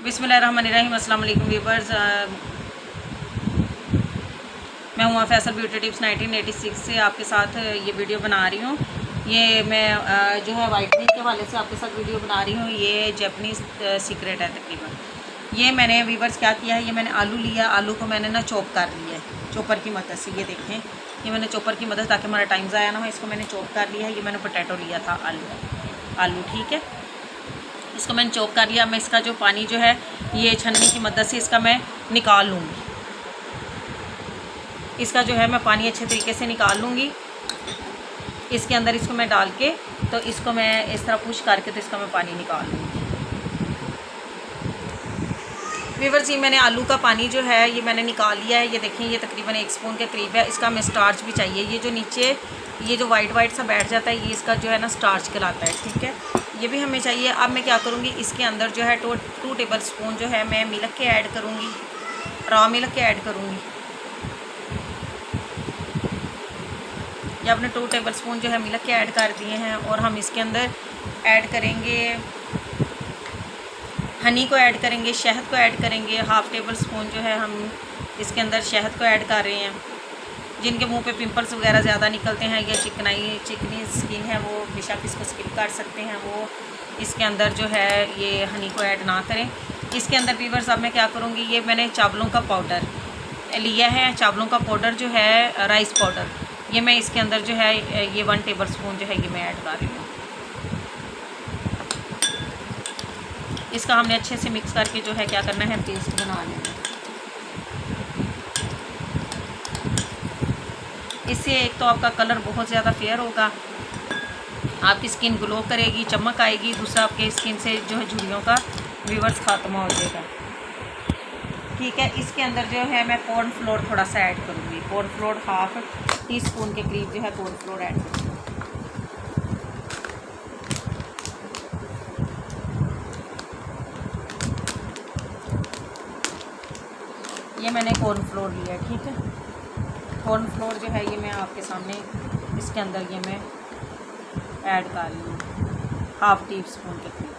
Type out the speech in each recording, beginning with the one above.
बिस्मिल्लाहिर्रहमानिर्रहीम। अस्सलाम वालेकुम व्यूअर्स, मैं हूँ फैसल ब्यूटी टिप्स 1986 से आपके साथ ये वीडियो बना रही हूँ। ये मैं जो है वाइटनिंग के हवाले से आपके साथ वीडियो बना रही हूँ। ये जैपनीज़ सीक्रेट है तकरीबन। ये मैंने व्यूअर्स क्या किया है, ये मैंने आलू लिया, आलू को मैंने ना चॉप कर लिया है चॉपर की मदद से। ये देखें, ये मैंने चॉपर की मदद, ताकि हमारा टाइम ज़ाया ना हो, इसको मैंने चॉप कर लिया है। ये मैंने पोटैटो लिया था, आलू ठीक है, इसको मैंने चॉप कर लिया। मैं इसका जो पानी जो है ये छन्नी की मदद से इसका मैं निकाल लूँगी। इसका जो है मैं पानी अच्छे तरीके से निकाल लूँगी। इसके अंदर इसको मैं डाल के, तो इसको मैं इस तरह पुश करके, तो इसका मैं पानी निकाल लूँगी। व्यूअर्स, ये मैंने आलू का पानी जो है ये मैंने निकाल लिया है। ये देखें, ये तकरीबन 1 स्पून के करीब है। इसका हमें स्टार्च भी चाहिए। ये जो नीचे ये जो वाइट सा बैठ जाता है, ये इसका जो है ना स्टार्च कहलाता है, ठीक है, ये भी हमें चाहिए। अब मैं क्या करूँगी, इसके अंदर जो है 2 टेबल स्पून जो है मैं मिल्क के ऐड करूँगी, रॉ मिल्क के ऐड करूँगी। ये आपने 2 टेबल स्पून जो है मिल्क के ऐड कर दिए हैं। और हम इसके अंदर ऐड करेंगे हनी को ऐड करेंगे, शहद को ऐड करेंगे। 1/2 टेबल स्पून जो है हम इसके अंदर शहद को ऐड कर रहे हैं। जिनके मुंह पे पिंपल्स वगैरह ज़्यादा निकलते हैं या चिकनी स्किन है, वो बेशक इसको स्किप कर सकते हैं, वो इसके अंदर जो है ये हनी को ऐड ना करें। इसके अंदर व्यूअर्स अब मैं क्या करूँगी, ये मैंने चावलों का पाउडर लिया है, चावलों का पाउडर जो है राइस पाउडर, ये मैं इसके अंदर जो है ये 1 टेबल स्पून जो है ये मैं ऐड कर रही हूँ। इसका हमने अच्छे से मिक्स करके जो है क्या करना है, पेस्ट बना लेना। इससे एक तो आपका कलर बहुत ज़्यादा फेयर होगा, आपकी स्किन ग्लो करेगी, चमक आएगी। दूसरा, आपके स्किन से जो है झुर्रियों का व्यूअर्स ख़त्म हो जाएगा, ठीक है। इसके अंदर जो है मैं कॉर्नफ्लोर थोड़ा सा ऐड करूँगी। कॉर्नफ्लोर 1/2 टीस्पून के करीब जो है कॉर्नफ्लोर ऐड करूँगी। ये मैंने कॉर्नफ्लोर लिया, ठीक है। कॉर्नफ्लोर जो है ये मैं आपके सामने इसके अंदर ये मैं ऐड कर रही हूँ, 1/2 टीस्पून के करीब।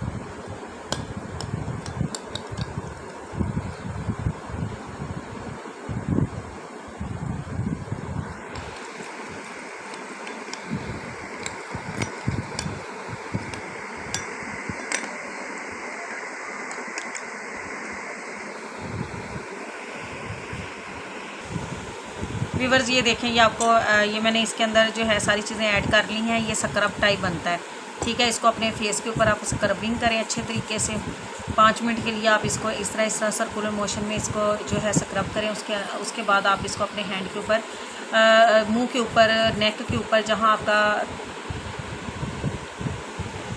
व्यूअर्स, ये देखें, ये आपको ये मैंने इसके अंदर जो है सारी चीज़ें ऐड कर ली हैं। ये स्क्रब टाइप बनता है, ठीक है। इसको अपने फेस के ऊपर आप स्क्रबिंग करें अच्छे तरीके से। 5 मिनट के लिए आप इसको इस तरह सर्कुलर मोशन में इसको जो है स्क्रब करें। उसके बाद आप इसको अपने हैंड के ऊपर, मुंह के ऊपर, नेक के ऊपर, जहाँ आपका,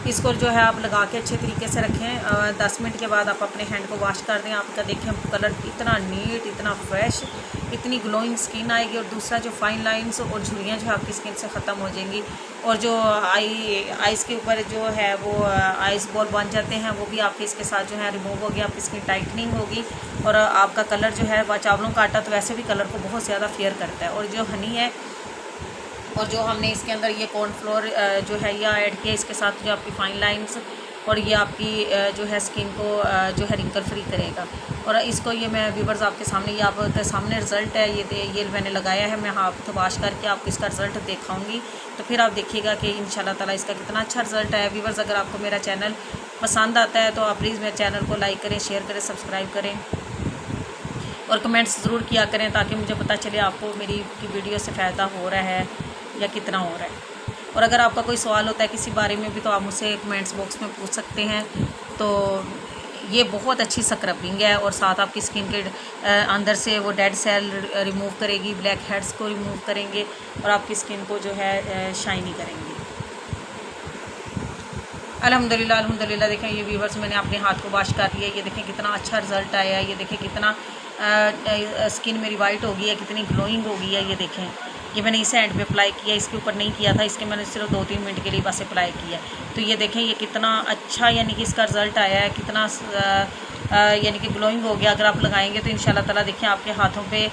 इसको जो है आप लगा के अच्छे तरीके से रखें। 10 मिनट के बाद आप अपने हैंड को वॉश कर दें। आपका देखें कलर इतना नीट, इतना फ्रेश, इतनी ग्लोइंग स्किन आएगी। और दूसरा, जो फाइन लाइंस और झुर्रियाँ जो आपकी स्किन से ख़त्म हो जाएंगी। और जो आइज़ के ऊपर जो है वो आइज़ बॉल बन जाते हैं, वो भी आपके इसके साथ जो है रिमूव होगी। आपकी स्किन टाइटनिंग होगी और आपका कलर जो है, वह चावलों का आटा तो वैसे भी कलर को बहुत ज़्यादा फेयर करता है। और जो हनी है और जो हमने इसके अंदर ये कॉर्नफ्लोर जो है ये ऐड किया, इसके साथ जो आपकी फाइन लाइंस और ये आपकी जो है स्किन को जो है रिंकल फ्री करेगा। और इसको ये मैं व्यूअर्स आपके सामने, ये आपके सामने रिज़ल्ट है, ये मैंने लगाया है। मैं हाथ वॉश करके आपको इसका रिज़ल्ट दिखाऊंगी, तो फिर आप देखिएगा कि इंशाल्लाह ताला इसका कितना अच्छा रिज़ल्ट है। व्यूअर्स, अगर आपको मेरा चैनल पसंद आता है तो आप प्लीज़ मेरे चैनल को लाइक करें, शेयर करें, सब्सक्राइब करें और कमेंट्स ज़रूर किया करें, ताकि मुझे पता चले आपको मेरी वीडियो से फ़ायदा हो रहा है या कितना हो रहा है। और अगर आपका कोई सवाल होता है किसी बारे में भी, तो आप मुझसे कमेंट्स बॉक्स में पूछ सकते हैं। तो ये बहुत अच्छी स्क्रबिंग है और साथ आपकी स्किन के अंदर से वो डेड सेल रिमूव करेगी, ब्लैक हेड्स को रिमूव करेंगे और आपकी स्किन को जो है शाइनी करेंगे। अल्हम्दुलिल्लाह देखें, ये व्यूअर्स, मैंने अपने हाथ को वॉश कर लिया। ये देखें कितना अच्छा रिज़ल्ट आया है। ये देखें कितना स्किन मेरी वाइट हो गई है, कितनी ग्लोइंग हो गई है। ये देखें, ये मैंने इस हैंड पे अप्लाई किया, इसके ऊपर नहीं किया था, इसके मैंने सिर्फ 2-3 मिनट के लिए बस अप्लाई किया। तो ये देखें, ये कितना अच्छा यानी कि इसका रिज़ल्ट आया है, कितना यानी कि ग्लोइंग हो गया। अगर आप लगाएंगे तो इंशाल्लाह ताला देखें आपके हाथों पे,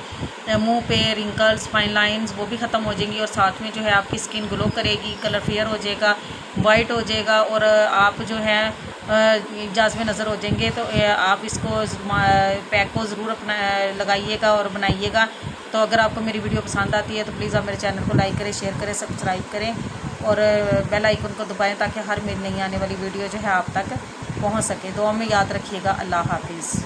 मुंह पे रिंकल्स, फाइन लाइंस वो भी ख़त्म हो जाएंगी। और साथ में जो है आपकी स्किन ग्लो करेगी, कलर फेयर हो जाएगा, वाइट हो जाएगा। और आप जो है इजाज़ में नज़र हो जाएंगे। तो आप इसको पैक को ज़रूर अपना लगाइएगा और बनाइएगा। तो अगर आपको मेरी वीडियो पसंद आती है तो प्लीज़ आप मेरे चैनल को लाइक करें, शेयर करें, सब्सक्राइब करें और बेल आइकन को दबाएं ताकि हर मेरी नई आने वाली वीडियो जो है आप तक पहुंच सके। दुआ में याद रखिएगा। अल्लाह हाफिज़।